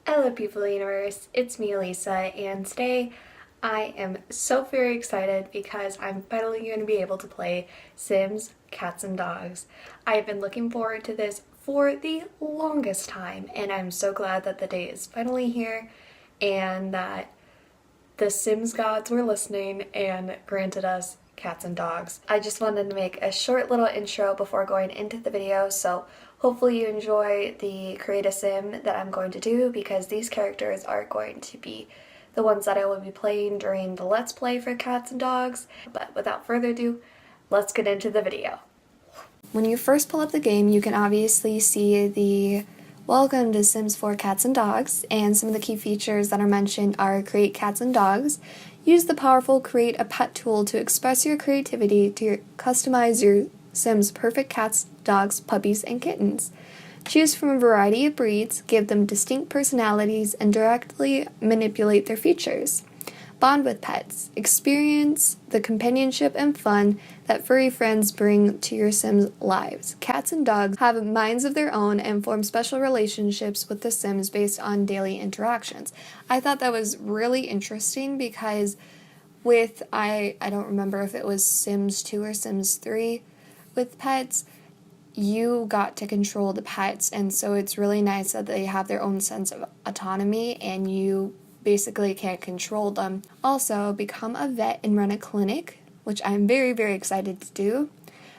Hello people of the universe, it's me Elisa, and today I am so very excited because I'm finally going to be able to play Sims Cats and Dogs. I've been looking forward to this for the longest time, and I'm so glad that the day is finally here and that the Sims gods were listening and granted us cats and dogs. I just wanted to make a short little intro before going into the video, so hopefully you enjoy the create a sim that I'm going to do because these characters are going to be the ones that I will be playing during the Let's Play for cats and dogs. But without further ado, let's get into the video. When you first pull up the game, you can obviously see the Welcome to Sims 4 Cats and Dogs, and some of the key features that are mentioned are create cats and dogs, use the powerful create a pet tool to express your creativity to customize your Sims' perfect cats, dogs, puppies, and kittens. Choose from a variety of breeds, give them distinct personalities, and directly manipulate their features. Bond with pets. Experience the companionship and fun that furry friends bring to your Sims' lives. Cats and dogs have minds of their own and form special relationships with the Sims based on daily interactions. I thought that was really interesting because with, I don't remember if it was Sims 2 or Sims 3 with pets, you got to control the pets, and so it's really nice that they have their own sense of autonomy and you basically can't control them. Also, become a vet and run a clinic, which I'm very, very excited to do.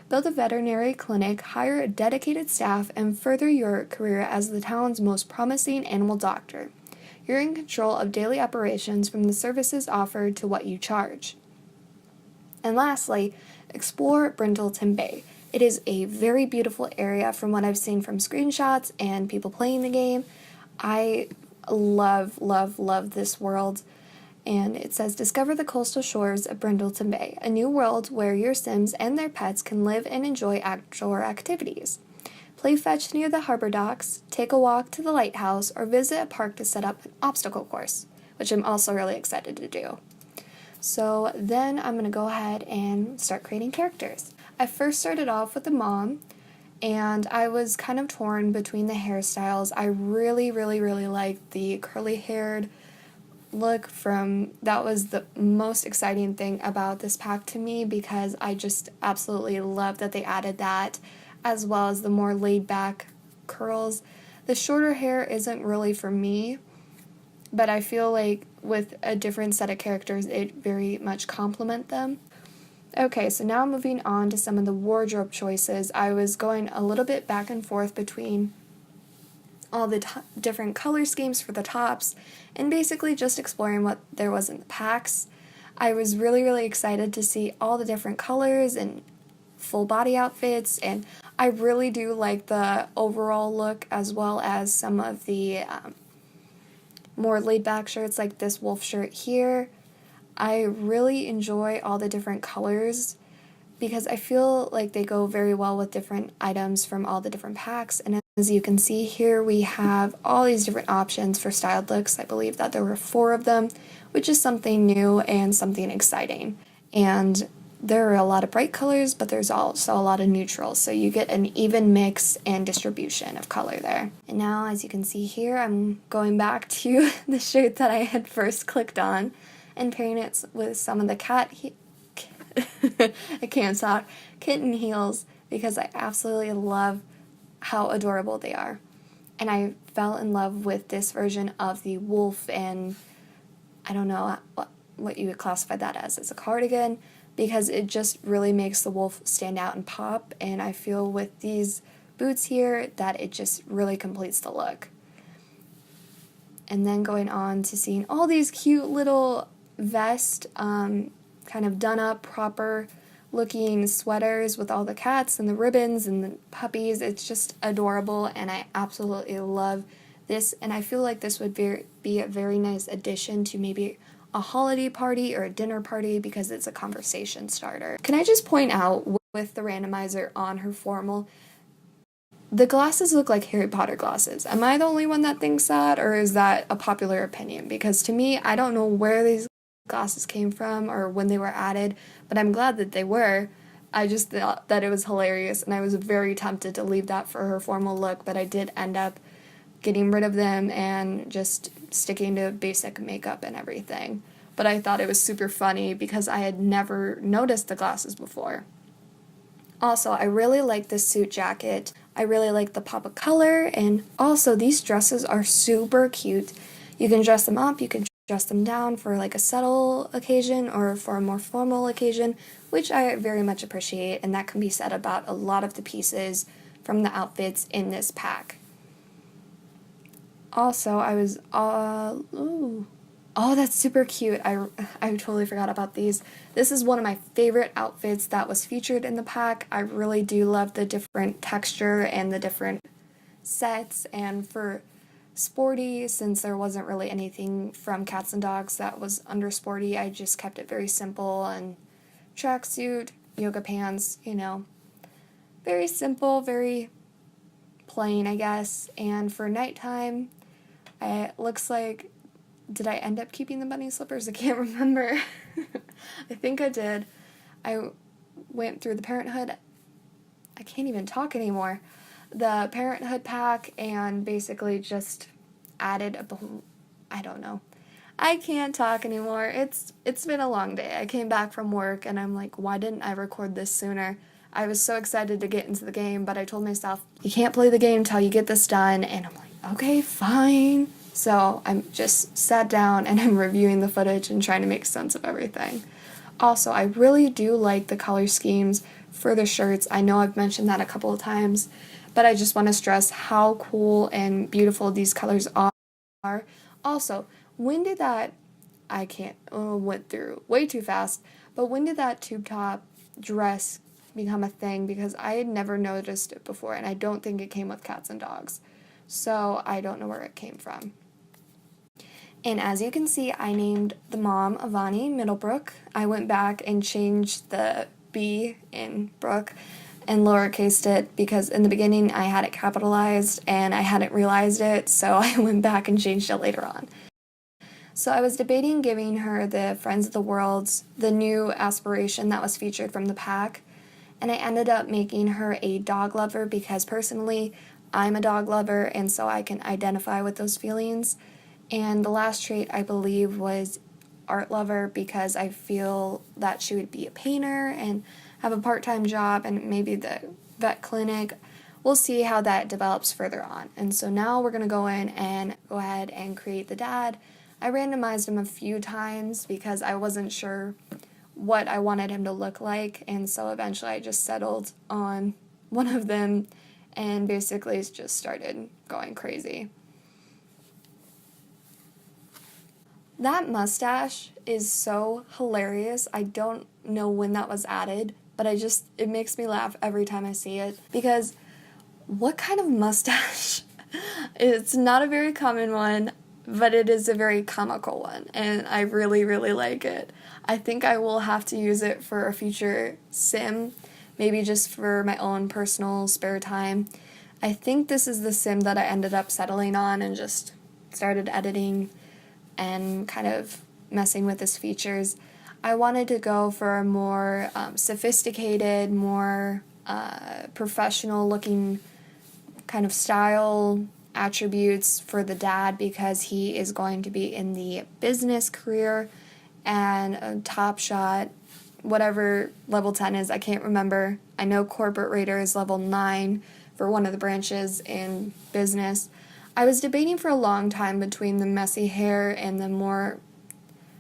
Build a veterinary clinic, hire a dedicated staff, and further your career as the town's most promising animal doctor. You're in control of daily operations from the services offered to what you charge. And lastly, explore Brindleton Bay. It is a very beautiful area from what I've seen from screenshots and people playing the game. I love, love, love this world. And it says, discover the coastal shores of Brindleton Bay, a new world where your Sims and their pets can live and enjoy outdoor activities. Play fetch near the harbor docks, take a walk to the lighthouse, or visit a park to set up an obstacle course, which I'm also really excited to do. So then I'm going to go ahead and start creating characters. I first started off with the mom, and I was kind of torn between the hairstyles. I really, really, really liked the curly-haired look that was the most exciting thing about this pack to me because I just absolutely love that they added that, as well as the more laid-back curls. The shorter hair isn't really for me, but I feel like with a different set of characters, it very much complement them. Okay, so now moving on to some of the wardrobe choices. I was going a little bit back and forth between all the different color schemes for the tops and basically just exploring what there was in the packs. I was really, really excited to see all the different colors and full body outfits, and I really do like the overall look as well as some of the more laid-back shirts like this wolf shirt here. I really enjoy all the different colors because I feel like they go very well with different items from all the different packs. And as you can see here, we have all these different options for styled looks. I believe that there were 4 of them, which is something new and something exciting. And there are a lot of bright colors, but there's also a lot of neutrals, so you get an even mix and distribution of color there. And now, as you can see here, I'm going back to the shirt that I had first clicked on and pairing it with some of the I can't talk, kitten heels, because I absolutely love how adorable they are. And I fell in love with this version of the wolf, and I don't know what you would classify that as a cardigan, because it just really makes the wolf stand out and pop, and I feel with these boots here that it just really completes the look. And then going on to seeing all these cute little vest, kind of done up, proper looking sweaters with all the cats and the ribbons and the puppies. It's just adorable, and I absolutely love this, and I feel like this would be a very nice addition to maybe a holiday party or a dinner party because it's a conversation starter. Can I just point out with the randomizer on her formal, the glasses look like Harry Potter glasses. Am I the only one that thinks that, or is that a popular opinion? Because to me, I don't know where these glasses came from or when they were added, but I'm glad that they were. I just thought that it was hilarious, and I was very tempted to leave that for her formal look, but I did end up getting rid of them and just sticking to basic makeup and everything. But I thought it was super funny because I had never noticed the glasses before. Also, I really like this suit jacket. I really like the pop of color, and also these dresses are super cute. You can dress them up, you can dress them down for like a subtle occasion or for a more formal occasion, which I very much appreciate, and that can be said about a lot of the pieces from the outfits in this pack. Also, oh, that's super cute. I totally forgot about these. This is one of my favorite outfits that was featured in the pack. I really do love the different texture and the different sets, and for sporty, since there wasn't really anything from Cats and Dogs that was under sporty, I just kept it very simple and tracksuit, yoga pants, very simple, very plain, I guess. And for nighttime, it looks like, did I end up keeping the bunny slippers? I can't remember. I think I did. I went through the Parenthood. I can't even talk anymore. The Parenthood pack and basically just added I don't know. I can't talk anymore. It's been a long day. I came back from work and I'm like, why didn't I record this sooner? I was so excited to get into the game, but I told myself, you can't play the game until you get this done, and I'm like, okay, fine. So I'm just sat down and I'm reviewing the footage and trying to make sense of everything. Also, I really do like the color schemes for the shirts. I know I've mentioned that a couple of times, but I just want to stress how cool and beautiful these colors are. Also, when did that, went through way too fast, but when did that tube top dress become a thing? Because I had never noticed it before, and I don't think it came with Cats and Dogs. So I don't know where it came from. And as you can see, I named the mom Avani Middlebrook. I went back and changed the B in Brooke and lowercased it because in the beginning I had it capitalized and I hadn't realized it, so I went back and changed it later on. So I was debating giving her the Friends of the World's, the new aspiration that was featured from the pack, and I ended up making her a dog lover because personally I'm a dog lover, and so I can identify with those feelings. And the last trait, I believe, was art lover because I feel that she would be a painter and have a part-time job and maybe the vet clinic. We'll see how that develops further on. And so now we're going to go in and go ahead and create the dad. I randomized him a few times because I wasn't sure what I wanted him to look like, and so eventually I just settled on one of them and basically just started going crazy. That mustache is so hilarious. I don't know when that was added, but it makes me laugh every time I see it, because what kind of mustache? It's not a very common one, but it is a very comical one, and I really, really like it. I think I will have to use it for a future sim, maybe just for my own personal spare time. I think this is the sim that I ended up settling on and just started editing and kind of messing with his features. I wanted to go for a more sophisticated, more professional looking kind of style attributes for the dad because he is going to be in the business career and a Top Shot, whatever level 10 is, I can't remember. I know Corporate Raider is level 9 for one of the branches in business. I was debating for a long time between the messy hair and the more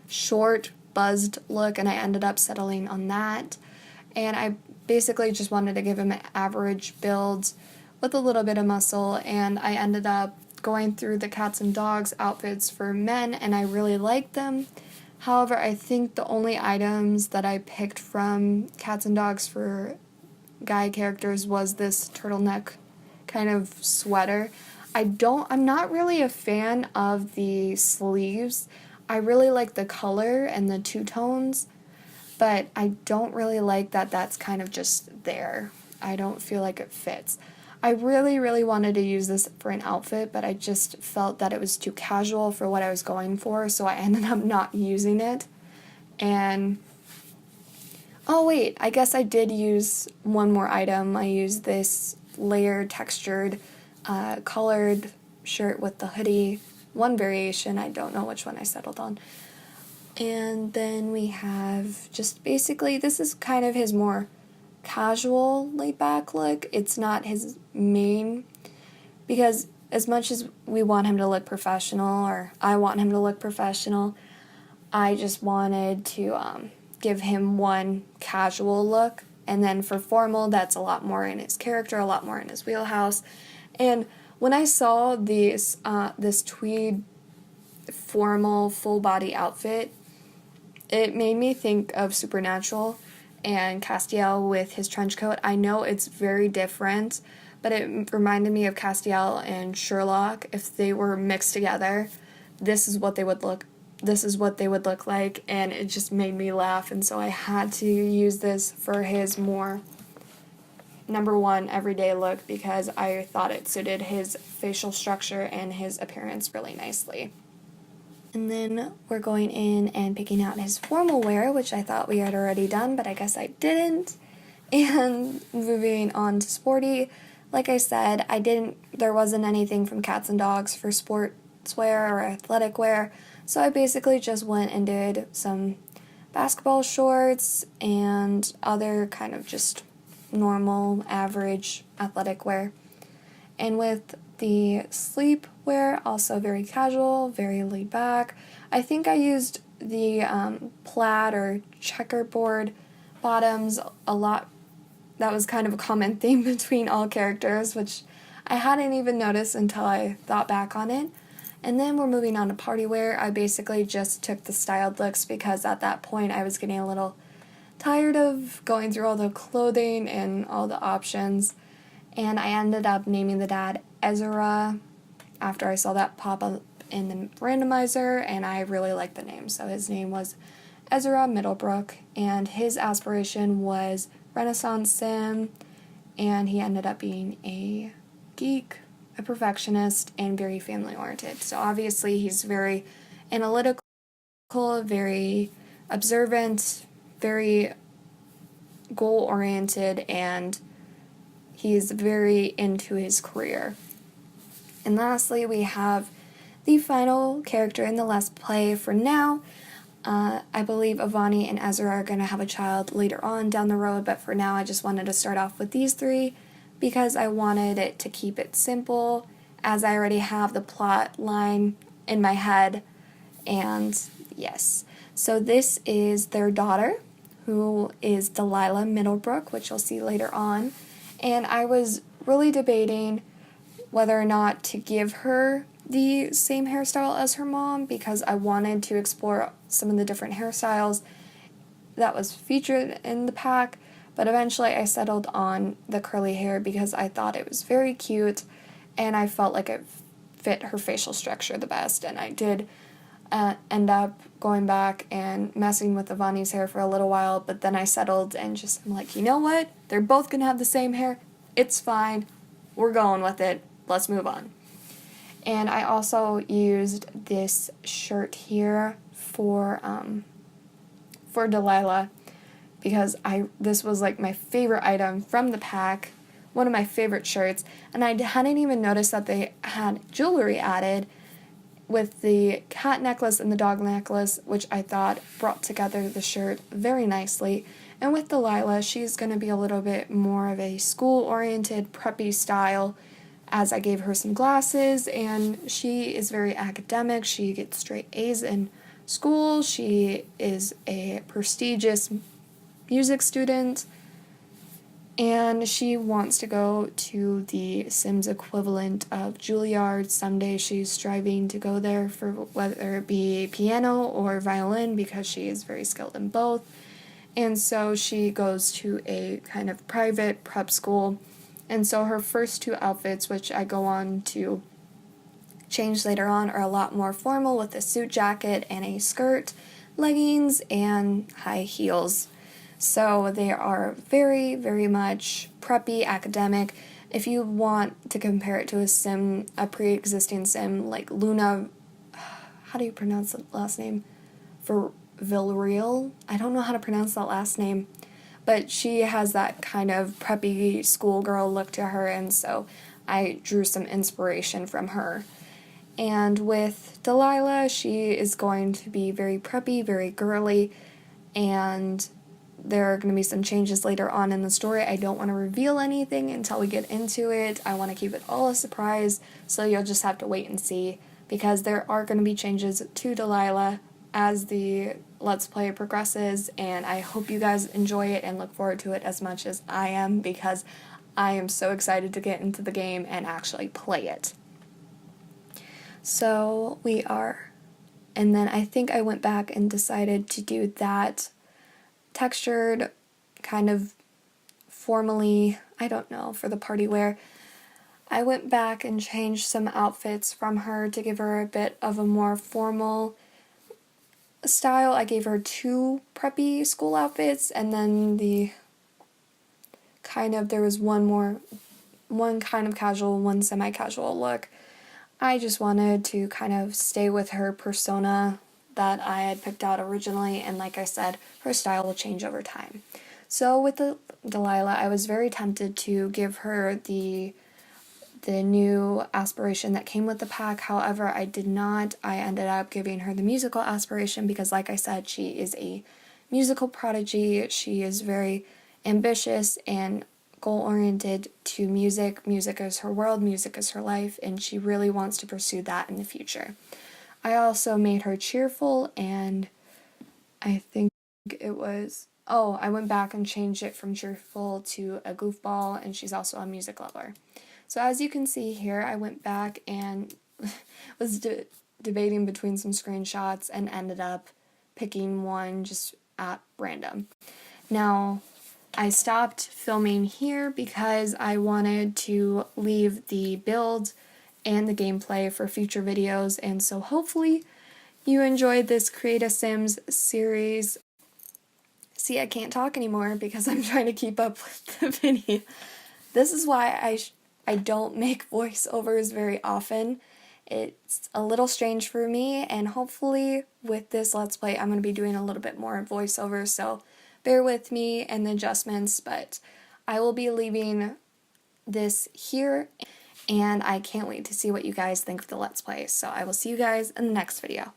short, buzzed look, and I ended up settling on that. And I basically just wanted to give him an average build with a little bit of muscle, and I ended up going through the Cats and Dogs outfits for men, and I really liked them. However, I think the only items that I picked from Cats and Dogs for guy characters was this turtleneck kind of sweater. I'm not really a fan of the sleeves. I really like the color and the two tones, but I don't really like that that's kind of just there. I don't feel like it fits. I really, really wanted to use this for an outfit, but I just felt that it was too casual for what I was going for, so I ended up not using it. And oh wait, I guess I did use one more item. I used this layered, textured, colored shirt with the hoodie, one variation, I don't know which one I settled on. And then we have just basically, this is kind of his more casual, laid-back look. It's not his main, because as much as we want him to look professional, or I want him to look professional, I just wanted to give him one casual look. And then for formal, that's a lot more in his character, a lot more in his wheelhouse. And when I saw this tweed formal full body outfit, it made me think of Supernatural and Castiel with his trench coat. I know it's very different, but it reminded me of Castiel and Sherlock. If they were mixed together, this is what they would look like, and it just made me laugh, and so I had to use this for his more number one everyday look because I thought it suited his facial structure and his appearance really nicely. And then we're going in and picking out his formal wear, which I thought we had already done, but I guess I didn't. And moving on to sporty, like I said, there wasn't anything from Cats and Dogs for sportswear or athletic wear, so I basically just went and did some basketball shorts and other kind of just normal, average athletic wear. And with the sleepwear, also very casual, very laid back. I think I used the plaid or checkerboard bottoms a lot. That was kind of a common theme between all characters, which I hadn't even noticed until I thought back on it. And then we're moving on to party wear. I basically just took the styled looks because at that point I was getting a little tired of going through all the clothing and all the options. And I ended up naming the dad Ezra after I saw that pop up in the randomizer, and I really liked the name. So his name was Ezra Middlebrook, and his aspiration was Renaissance sim, and he ended up being a geek, a perfectionist, and very family-oriented. So obviously he's very analytical, very observant, very goal-oriented, and he's very into his career. And lastly, we have the final character in the Let's Play for now. I believe Avani and Ezra are going to have a child later on down the road, but for now I just wanted to start off with these three because I wanted it to keep it simple, as I already have the plot line in my head. And yes, so this is their daughter, who is Delilah Middlebrook, which you'll see later on. And I was really debating whether or not to give her the same hairstyle as her mom because I wanted to explore some of the different hairstyles that was featured in the pack, but eventually I settled on the curly hair because I thought it was very cute and I felt like it fit her facial structure the best. And I did end up going back and messing with Avani's hair for a little while, but then I settled and I'm like, you know what? They're both gonna have the same hair. It's fine. We're going with it. Let's move on. And I also used this shirt here for Delilah because this was like my favorite item from the pack, one of my favorite shirts, and I hadn't even noticed that they had jewelry added with the cat necklace and the dog necklace, which I thought brought together the shirt very nicely. And with Delilah, she's going to be a little bit more of a school-oriented, preppy style, as I gave her some glasses, and she is very academic. She gets straight A's in school. She is a prestigious music student, and she wants to go to the Sims equivalent of Juilliard. Someday she's striving to go there for whether it be piano or violin because she is very skilled in both. And so she goes to a kind of private prep school. And so her first two outfits, which I go on to change later on, are a lot more formal with a suit jacket and a skirt, leggings, and high heels. So they are very, very much preppy, academic. If you want to compare it to a sim, a pre-existing sim like Luna, how do you pronounce the last name? For Villarreal? I don't know how to pronounce that last name. But she has that kind of preppy schoolgirl look to her, and so I drew some inspiration from her. And with Delilah, she is going to be very preppy, very girly, and there are going to be some changes later on in the story. I don't want to reveal anything until we get into it. I want to keep it all a surprise, so you'll just have to wait and see, because there are going to be changes to Delilah as the Let's Play progresses, and I hope you guys enjoy it and look forward to it as much as I am, because I am so excited to get into the game and actually play it. So we are, and then I think I went back and decided to do that textured, kind of formally, I don't know, for the party wear. I went back and changed some outfits from her to give her a bit of a more formal style. I gave her 2 preppy school outfits, and then there was one kind of casual, one semi-casual look. I just wanted to kind of stay with her persona that I had picked out originally, and like I said, her style will change over time. So with Delilah, I was very tempted to give her the new aspiration that came with the pack. However, I did not. I ended up giving her the musical aspiration because, like I said, she is a musical prodigy. She is very ambitious and goal-oriented to music. Music is her world, music is her life, and she really wants to pursue that in the future. I also made her cheerful, and I think it was, I went back and changed it from cheerful to a goofball, and she's also a music lover. So as you can see here, I went back and was debating between some screenshots and ended up picking one just at random. Now, I stopped filming here because I wanted to leave the build and the gameplay for future videos, and so hopefully you enjoyed this Create a Sims series. See, I can't talk anymore because I'm trying to keep up with the video. This is why I don't make voiceovers very often. It's a little strange for me, and hopefully with this Let's Play I'm going to be doing a little bit more voiceovers, so bear with me and the adjustments, but I will be leaving this here, and I can't wait to see what you guys think of the Let's Play. So I will see you guys in the next video.